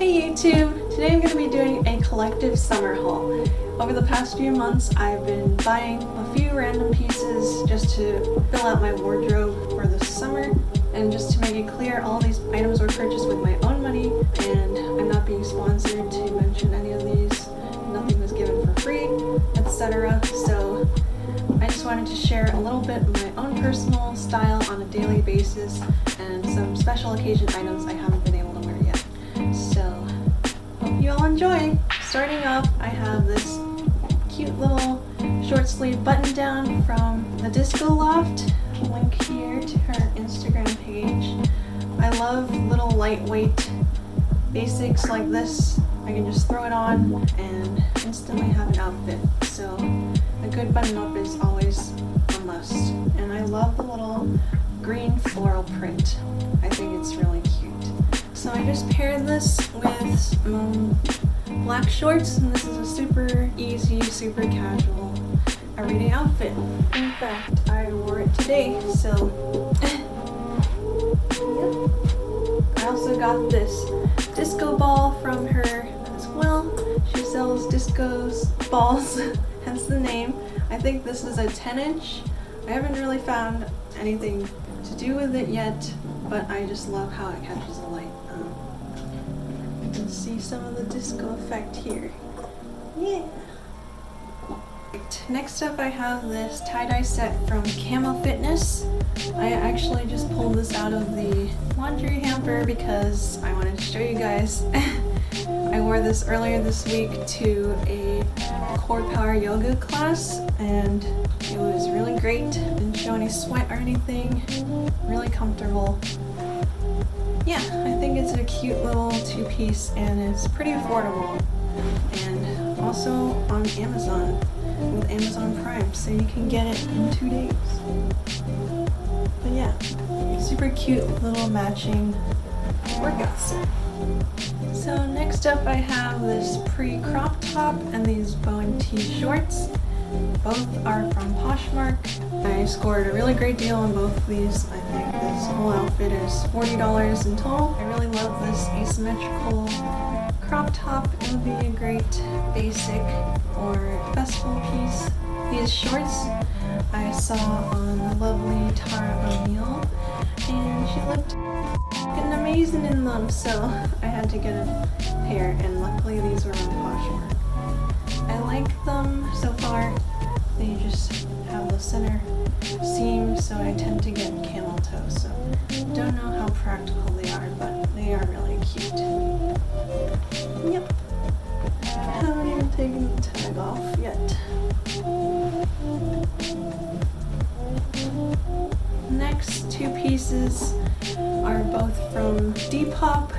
Hey YouTube! Today I'm going to be doing a collective summer haul. Over the past few months I've been buying a few random pieces just to fill out my wardrobe for the summer, and just to make it clear, all these items were purchased with my own money and I'm not being sponsored to mention any of these. Nothing was given for free, etc. So I just wanted to share a little bit of my own personal style on a daily basis and some special occasion items I haven't been able to wear yet. So, hope you all enjoy! Starting off, I have this cute little short sleeve button down from the Disco Loft. Link here to her Instagram page. I love little lightweight basics like this. I can just throw it on and instantly have an outfit. So a good button up is always a must. And I love the little green floral print. I think it's really cute. So I just paired this with black shorts, and this is a super easy, super casual everyday outfit. In fact, I wore it today, so yeah. I also got this disco ball from her as well. She sells discos balls, hence the name. I think this is a 10-inch. I haven't really found anything to do with it yet, but I just love how it catches the light. You can see some of the disco effect here. Yeah. Next up I have this tie-dye set from Camo Fitness. I actually just pulled this out of the laundry hamper because I wanted to show you guys. I wore this earlier this week to a core power yoga class and it was really great. Didn't show any sweat or anything. Really comfortable. Yeah, I think it's a cute little two-piece and it's pretty affordable. And also on Amazon with Amazon Prime, so you can get it in 2 days. But yeah, super cute little matching workout set. So next up I have this pre-crop top and these bow tee shorts. Both are from Poshmark. I scored a really great deal on both of these. I think this whole outfit is $40 in total. I really love this asymmetrical crop top. It would be a great basic or festival piece. These shorts I saw on the lovely Tara O'Neill and she looked fucking amazing in them, so I had to get a pair, and luckily these were on Poshmark. I like them so far. They just have the center seam, so I tend to get camel toe, so don't know how practical they are, but they are really cute. Yep. I haven't even taken the tag off yet. Next two pieces are both from Depop.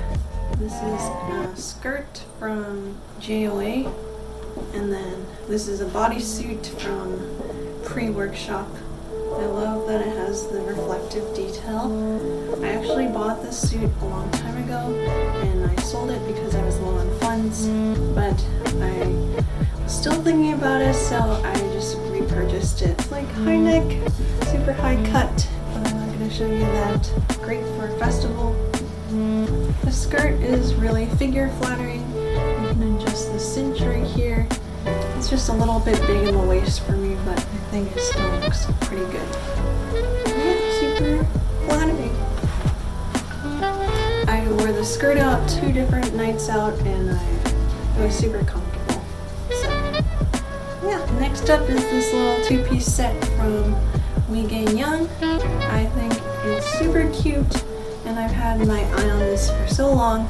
This is a skirt from JOA, and then this is a bodysuit from Pre-Workshop. I love that it has the reflective detail. I actually bought this suit a long time ago and I sold it because I was low on funds, but I was still thinking about it, so I just repurchased it. It's like high neck, super high cut, but I'm not going to show you that. Great for a festival. The skirt is really figure flattering. You can adjust the cinch right here. It's just a little bit big in the waist for me, but I think it still looks pretty good. Yeah, super flattering. I wore the skirt out 2 different nights out and it was super comfortable. So yeah, next up is this little 2-piece set from We Gain Young. I think it's super cute and I've had my eye on this for so long.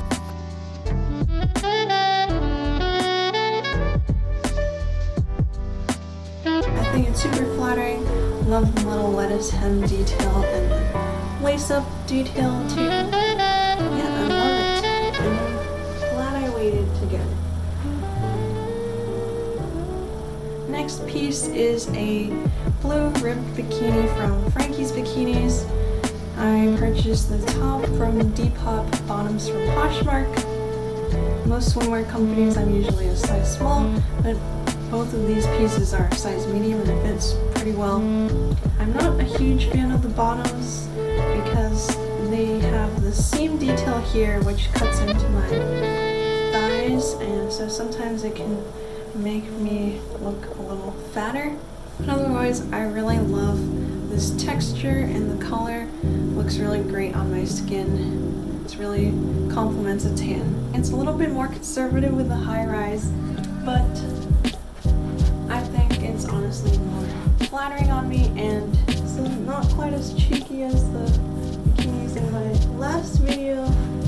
I think it's super flattering. Love the little lettuce hem detail and the lace-up detail too. Yeah, I love it. I'm glad I waited to get it. Next piece is a blue ribbed bikini from Frankies Bikinis. I purchased the top from Depop, bottoms from Poshmark. Most swimwear companies I'm usually a size small, but both of these pieces are size medium and it fits pretty well. I'm not a huge fan of the bottoms because they have the seam detail here which cuts into my size, and so sometimes it can make me look a little fatter. But otherwise, I really love this texture, and the color looks really great on my skin. It really complements a tan. It's a little bit more conservative with the high rise, but I think it's honestly more flattering on me, and it's not quite as cheeky as the bikinis in my last video.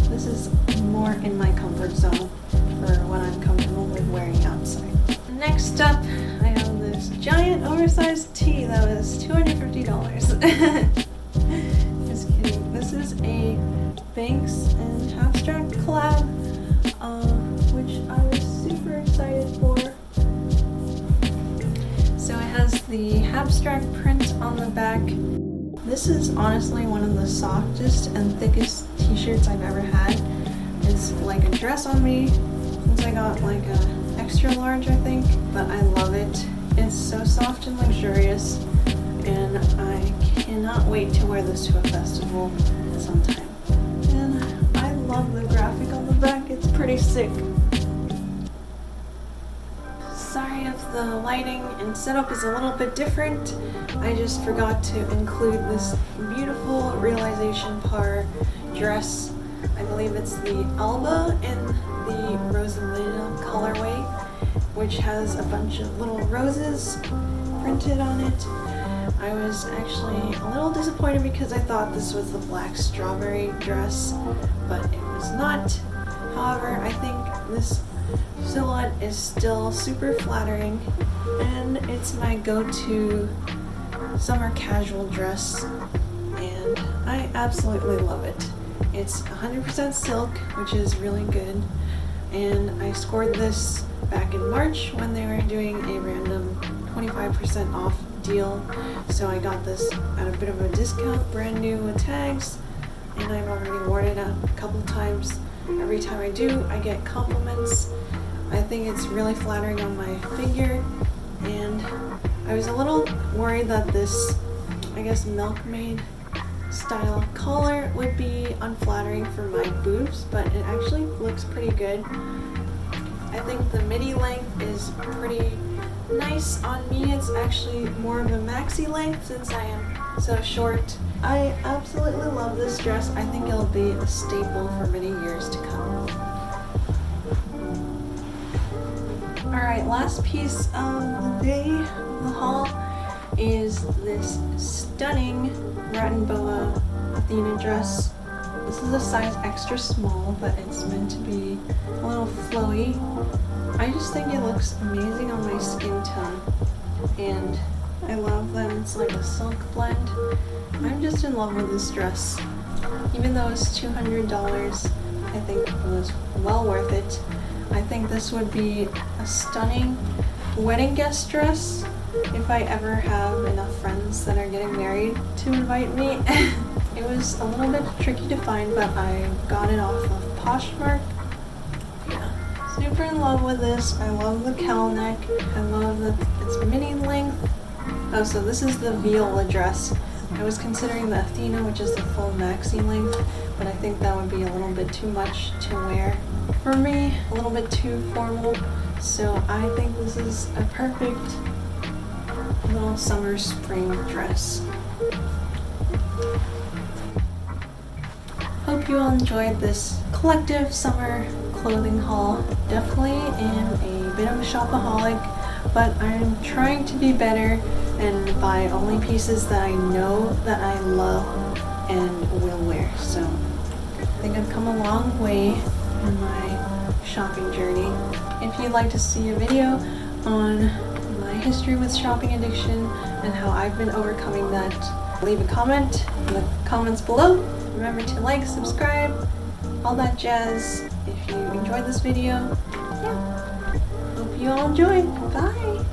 This is more in my comfort zone for what I'm comfortable with wearing outside. Next up, I have this giant oversized tee that was $250. Just kidding. This is a Banks and Halfstrack collab, which I was super excited for. So it has the Halfstrack print on the back. This is honestly one of the softest and thickest t-shirts I've ever had. It's like a dress on me since I got like a extra large, I think, but I love it. It's so soft and luxurious, and I cannot wait to wear this to a festival sometime. And I love the graphic on the back. It's pretty sick. Sorry if the lighting and setup is a little bit different. I just forgot to include this beautiful Realisation par dress. I believe it's the Alba in the Rosalina colorway, which has a bunch of little roses printed on it. I was actually a little disappointed because I thought this was the black strawberry dress, but it was not. However, I think this silhouette is still super flattering, and it's my go-to summer casual dress, and I absolutely love it. It's 100% silk, which is really good, and I scored this back in March when they were doing a random 25% off deal, so I got this at a bit of a discount, brand new with tags, and I've already worn it a couple times. Every time I do, I get compliments. I think it's really flattering on my figure, and I was a little worried that this, I guess, milkmaid style collar would be unflattering for my boobs, but it actually looks pretty good. I think the midi length is pretty nice on me. It's actually more of a maxi length since I am so short. I absolutely love this dress. I think it'll be a staple for many years to come. Alright, last piece of the day, the haul, is this stunning rat and boa Athena dress. This is a size extra small, but it's meant to be a little flowy. I just think it looks amazing on my skin tone, and I love that it's like a silk blend. I'm just in love with this dress. Even though it's $200, I think it was well worth it. I think this would be a stunning wedding guest dress if I ever have enough friends that are getting married to invite me. It was a little bit tricky to find, but I got it off of Poshmark. Yeah, super in love with this. I love the cowl neck. I love that it's mini length. Oh, so this is the Viola dress. I was considering the Athena, which is the full maxi length, but I think that would be a little bit too much to wear for me, a little bit too formal. So I think this is a perfect little summer spring dress. Hope you all enjoyed this collective summer clothing haul. Definitely am a bit of a shopaholic, but I'm trying to be better and buy only pieces that I know that I love and will wear. So I think I've come a long way in my shopping journey. If you'd like to see a video on my history with shopping addiction and how I've been overcoming that, leave a comment in the comments below. Remember to like, subscribe, all that jazz. If you enjoyed this video, yeah. Hope you all enjoyed. Bye!